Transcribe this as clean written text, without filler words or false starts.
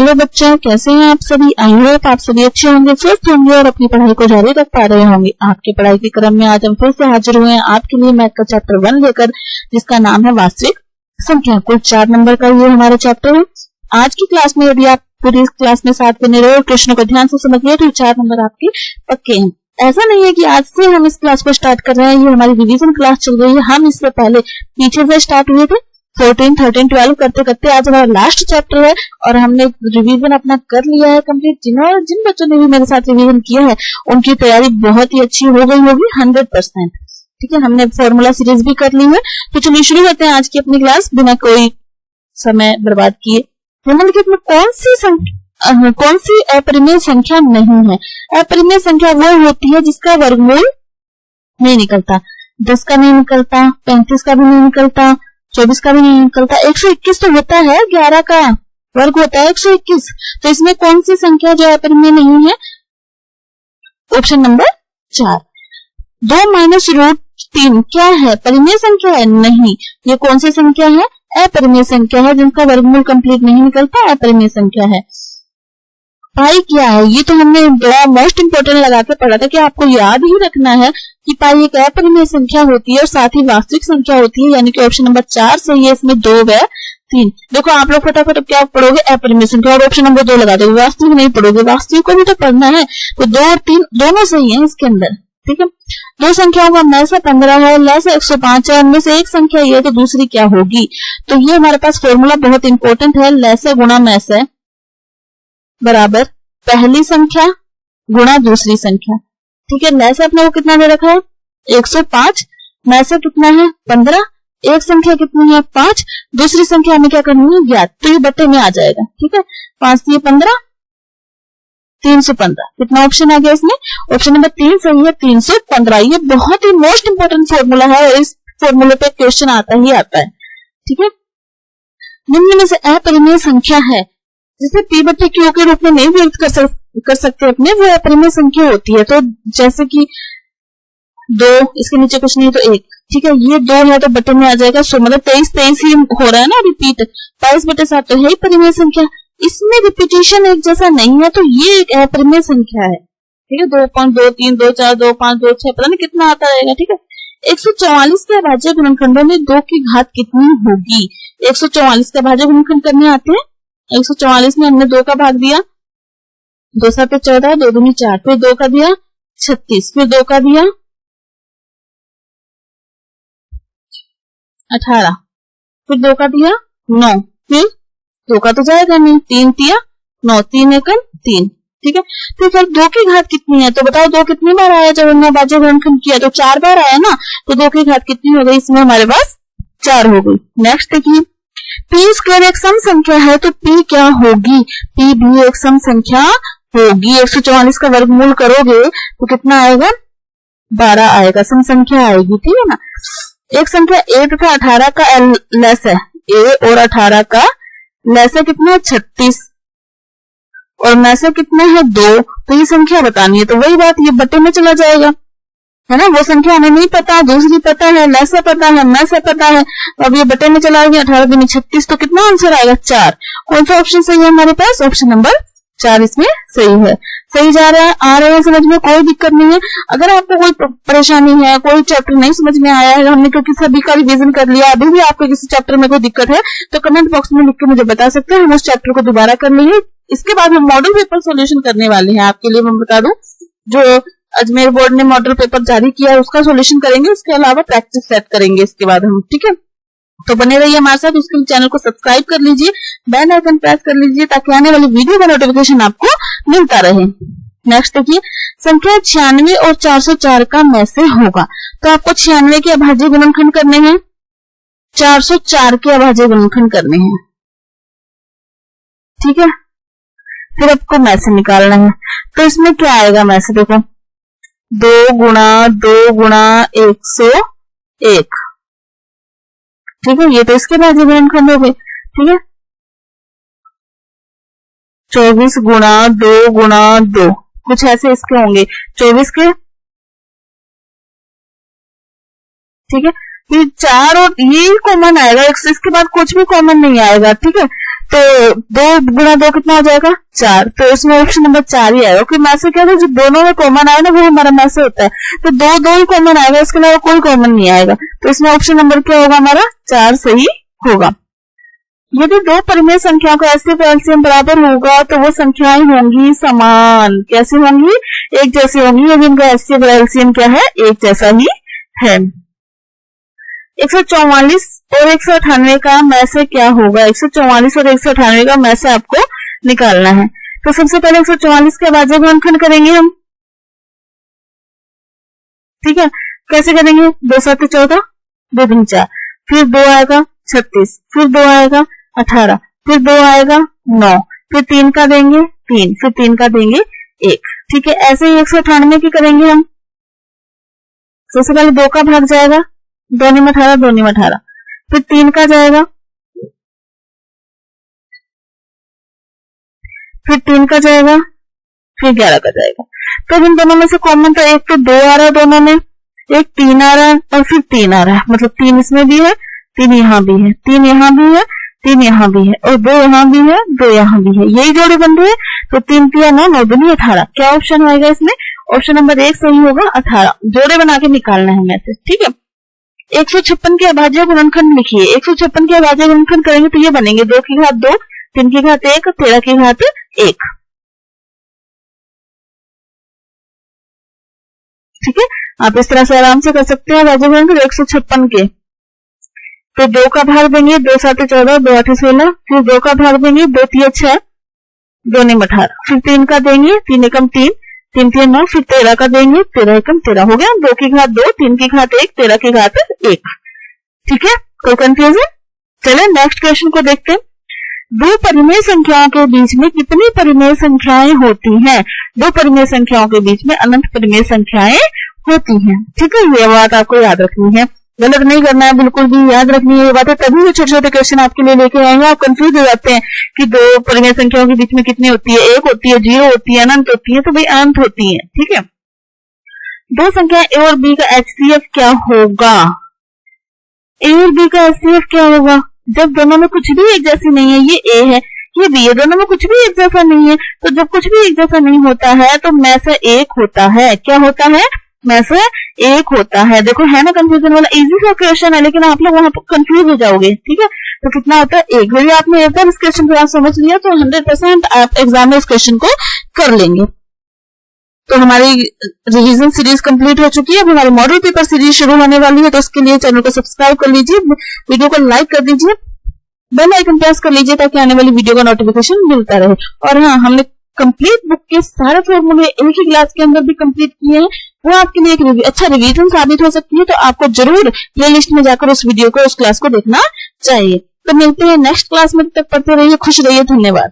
Hello बच्चों, कैसे हैं आप सभी। आई होप आप सभी अच्छे होंगे, स्वस्थ होंगे और अपनी पढ़ाई को जारी रख पा रहे होंगे। आपके पढ़ाई के क्रम में आज हम फिर से हाजिर हुए हैं आपके लिए मैथ का चैप्टर 1 लेकर, जिसका नाम है वास्तविक संख्या। कुल 4 नंबर का ये हमारा चैप्टर है। आज की क्लास में यदि आप पूरी क्लास में साथ बने रहे और क्वेश्चन को ध्यान से समझिए तो 4 नंबर आपके पक्के हैं। ऐसा नहीं है कि आज से हम इस क्लास को स्टार्ट कर रहे हैं, ये हमारी रिवीजन क्लास चल रही है। हम इससे पहले पीछे से स्टार्ट हुए थे 14, 13, 12 करते करते आज हमारा लास्ट चैप्टर है और हमने रिवीजन अपना कर लिया है कंप्लीट। जिन बच्चों ने भी मेरे साथ रिवीजन किया है उनकी तैयारी बहुत ही अच्छी हो गई होगी 100%। ठीक है, हमने फॉर्मूला सीरीज भी कर ली है। तो चलिए शुरू करते हैं आज की अपनी क्लास बिना कोई समय बर्बाद किए। निम्नलिखित में कौन सी अपरिमेय संख्या नहीं है। अपरिमेय संख्या वो होती है जिसका वर्गमूल नहीं निकलता। 10 का नहीं निकलता, 35 का भी नहीं निकलता, 24 का भी नहीं निकलता। 121 तो होता है, 11 का वर्ग होता है 121। तो इसमें कौन सी संख्या जो अपरिमेय नहीं है? Option number 4। 2 माइनस रूट 3 क्या है? परिमेय संख्या है? नहीं। ये कौन सी संख्या है? अपरिमेय संख्या है, जिनका वर्गमूल कंप्लीट नहीं निकलता, अपरिमेय संख्या है। पाई क्या है? ये तो हमने बड़ा मोस्ट इंपोर्टेंट लगा के पढ़ा था कि आपको याद ही रखना है कि पाई एक अपरिमेय संख्या होती है और साथ ही वास्तविक संख्या होती है, यानी कि ऑप्शन नंबर 4 सही है। इसमें 2 व 3। देखो आप लोग फटाफट क्या पढ़ोगे? अपरिमेय संख्या और ऑप्शन नंबर 2 लगा दोगे, वास्तविक नहीं पढ़ोगे। वास्तविक को भी तो पढ़ना है, तो 2 और 3 दोनों सही है इसके अंदर। ठीक है, 2 संख्याओं का मैं से 15 है, ल से 105 है, उनमें से एक संख्या ये है तो दूसरी क्या होगी? तो ये हमारे पास फॉर्मूला बहुत इंपॉर्टेंट है। ल से गुणा मैं से बराबर पहली संख्या गुणा दूसरी संख्या। ठीक है, ल से अपने को कितना दे रखा है? 105। मैं से कितना है? 15। एक संख्या कितनी है? 5। दूसरी संख्या हमें क्या करनी है? ज्ञात। तो ये बट्टे में आ जाएगा। ठीक है, 5 से 15, 315। कितना ऑप्शन आ गया इसमें? ऑप्शन नंबर 3 सही है, 315। ये बहुत ही मोस्ट इंपोर्टेंट फॉर्मूला है और इस फॉर्मूले पे क्वेश्चन आता ही आता है। ठीक है, निम्न में से अपरिमेय संख्या है जिसे p बटे q के रूप में नहीं व्यक्त कर सकते अपने, वो अपरिमेय संख्या होती है। तो जैसे कि 2, इसके नीचे कुछ नहीं तो 1। ठीक है, ये 2 है तो बटे में आ जाएगा 100, मतलब 23 ही हो रहा है ना रिपीट। 22 बटे 7 तो है ही परिमेय संख्या। इसमें रिपीटिशन एक जैसा नहीं है, तो ये एक अपरिमेय संख्या है। ठीक है, 2.23, 2, 4, 2, 5, 2, 6 पता नहीं कितना आता रहेगा। ठीक है, 144 के अभाज्य गुणनखंडों में 2 की घात कितनी होगी? 144 के अभाज्य गुणनखंड करने आते हैं। 144 में हमने 2 का भाग दिया, 2 7 14, 2 दूनी 4, फिर 2 का दिया 36, फिर 2 का दिया 18, फिर 2 का दिया 9, फिर 2 का तो जाएगा नहीं, 3 दिया 9, 3 एकम 3। ठीक है, तो फिर 2 की घात कितनी है? तो बताओ 2 कितनी बार आया? जब हमने अभाज्य गुणनखंड किया तो 4 बार आया ना, तो 2 की घात कितनी हो गई? इसमें हमारे पास 4 हो गई। नेक्स्ट देखिए, p स्क्वायर एक सम संख्या है तो p क्या होगी? p भी एक सम संख्या होगी। 144 का वर्गमूल करोगे तो कितना आएगा? 12 आएगा, सम संख्या आएगी। ठीक है ना, एक संख्या 1 तथा 18 का लेस है, a और 18 का लेस है कितना है? 36 और में से कितना है? 2। तो ये संख्या बतानी है, तो वही बात, ये बटे में चला जाएगा, है ना। वो संख्या हमें नहीं पता, दूसरी पता है, लेस से पता है, में से पता है, अब ये बटे में चला गया। 18 दूनी 36, तो कितना आंसर आएगा? 4। कौन सा ऑप्शन सही है हमारे पास? ऑप्शन नंबर 4 इसमें सही है। सही जा रहा है, आ रहा है समझ में, कोई दिक्कत नहीं है। अगर आपको कोई परेशानी है, कोई चैप्टर नहीं समझ में आया है, हमने क्योंकि सभी का रिवीजन कर लिया, अभी भी आपको किसी चैप्टर में कोई दिक्कत है तो कमेंट बॉक्स में लिख के मुझे बता सकते हैं, हम उस चैप्टर को दोबारा कर लेंगे। इसके बाद हम मॉडल पेपर सोल्यूशन करने वाले हैं। आपके लिए मैं बता दूं, जो अजमेर बोर्ड ने मॉडल पेपर जारी किया है उसका सोल्यूशन करेंगे, उसके अलावा प्रैक्टिस सेट करेंगे इसके बाद हम। ठीक है, तो बने रहिए हमारे साथ। उसके लिए चैनल को सब्सक्राइब कर लीजिए, बेल आइकन प्रेस कर लीजिए ताकि आने वाली वीडियो का नोटिफिकेशन आपको मिलता रहे। नेक्स्ट देखिए, संख्या 96 और 404 का में से होगा। तो आपको 96 के अभाज्य गुणनखंड करने हैं, 404 के अभाज्य गुणनखंड करने हैं। ठीक है, फिर आपको में से निकालना है। तो इसमें क्या आएगा में से? देखो 2 गुणा 2 गुणा 101। ठीक है, ये तो इसके अभाज्य गुणनखंड हो गए। ठीक है, 24 गुणा 2 गुणा 2, कुछ ऐसे इसके होंगे 24 के। ठीक है, फिर 4 और ये कॉमन आएगा, इसके बाद कुछ भी कॉमन नहीं आएगा। ठीक है, तो 2 गुणा 2 कितना हो जाएगा 4। तो इसमें ऑप्शन नंबर 4 ही आएगा, क्योंकि मैसे क्या है जो दोनों में कॉमन आए ना वो हमारा मैसे होता है। तो 2 ही कॉमन आएगा, इसके अलावा कोई कॉमन नहीं आएगा। तो इसमें ऑप्शन नंबर क्या होगा हमारा 4 सही होगा। यदि 2 परिमेय संख्याओं का एचसीएफ एलसीएम बराबर होगा तो वो संख्याएं होंगी समान। कैसी होंगी? एक जैसी होंगी, यदि इनका एचसीएफ और एलसीएम क्या है एक जैसा ही है। 144 और 198 का में से क्या होगा? 144 और 198 का में से आपको निकालना है। तो सबसे पहले 144 के भाज्य गुणनखंड करेंगे हम, ठीक है। कैसे करेंगे? 2 7 14, 2 3 4, फिर 2 आएगा 36, फिर 2 आएगा 18, फिर 2 आएगा 9, फिर 3 का देंगे 3, फिर 3 का देंगे 1, ठीक है। ऐसे ही 198 की करेंगे हम। सबसे पहले 2 का भाग जाएगा, 2 9 18, 2 9 18, फिर 3 का जाएगा, फिर 3 का जाएगा, फिर 11 का जाएगा। तो इन दोनों में से कॉमन तो एक तो 2 आ रहा है, दोनों में एक 3 आ रहा है और फिर 3 आ रहा है, मतलब 3 इसमें भी है, 3 यहाँ भी है, 3 यहाँ भी है, 3 यहाँ भी है और 2 यहाँ भी है, 2 यहाँ भी है, यही जोड़ी बन रही है। तो 3 3 9 9 2 18, क्या ऑप्शन आएगा इसमें? ऑप्शन नंबर 1 सही होगा, 18। जोड़े बना के निकालना है मैसेज, ठीक है। 156 के अभाज्य गुणनखंड लिखिए। 156 के अभाज्य गुणनखंड करेंगे तो ये बनेंगे 2 की घात 2, 3 की घात 1, 13 की घात 1, ठीक है। आप इस तरह से आराम से कर सकते हैं अभाज्य गुणनखंड 156 के। तो 2 का भाग देंगे, 2 7 14, 2 8 16, फिर 2 का भाग देंगे, 2 3 6, 2 9 18, फिर 3 का देंगे, 3 एकम 3, 3 3 9, फिर 13 का देंगे, 13 एकम 13, हो गया। 2 की घात 2, 3 की घात 1, 13 की घात 1, ठीक है। कोई कंफ्यूजन? चले नेक्स्ट क्वेश्चन को देखते हैं। 2 परिमेय संख्याओं के बीच में कितनी परिमेय संख्याएं होती हैं? 2 परिमेय संख्याओं के बीच में अनंत परिमेय संख्याएं होती हैं, ठीक है। ये बात आपको याद रखनी है, गलत नहीं करना है, बिल्कुल भी याद रखनी है ये बातें, तभी ये छोटे छोटे क्वेश्चन आपके लिए लेके आएंगे। आप कंफ्यूज हो जाते हैं कि 2 परिमेय संख्याओं के बीच में कितनी होती है, 1 होती है, 0 होती है, अनंत होती है। तो भाई अनंत होती है, ठीक है। 2 संख्या ए और बी का एचसीएफ क्या होगा? ए और बी का एचसीएफ क्या होगा? जब दोनों में कुछ भी एक जैसी नहीं है, ये ए है ये बी है, दोनों में कुछ भी एक जैसा नहीं है, तो जब कुछ भी एक जैसा नहीं होता है तो में से एक होता है। क्या होता है? में से एक होता है। देखो है ना कंफ्यूजन वाला, इजी सा क्वेश्चन है लेकिन आप लोग वहां पर कंफ्यूज हो जाओगे, ठीक है। तो कितना होता है? एक। यदि आपने एक बार इस क्वेश्चन को समझ लिया तो 100% आप एग्जाम में इस क्वेश्चन को कर लेंगे। तो हमारी रिवीजन सीरीज कंप्लीट हो चुकी है, अब हमारी मॉडल पेपर सीरीज शुरू होने वाली है। तो उसके लिए चैनल को सब्सक्राइब कर लीजिए, वीडियो को लाइक कर दीजिए, बेल आइकन प्रेस कर लीजिए ताकि आने वाली वीडियो का नोटिफिकेशन मिलता रहे। और हाँ, हमने कंप्लीट बुक के सारे फॉर्मूले एक ही क्लास के अंदर भी कंप्लीट किए हैं, वो आपके लिए एक अच्छा रिवीजन साबित हो सकती है। तो आपको जरूर प्लेलिस्ट में जाकर उस वीडियो को, उस क्लास को देखना चाहिए। तो मिलते हैं नेक्स्ट क्लास में, तब तक पढ़ते रहिए, खुश रहिए, धन्यवाद।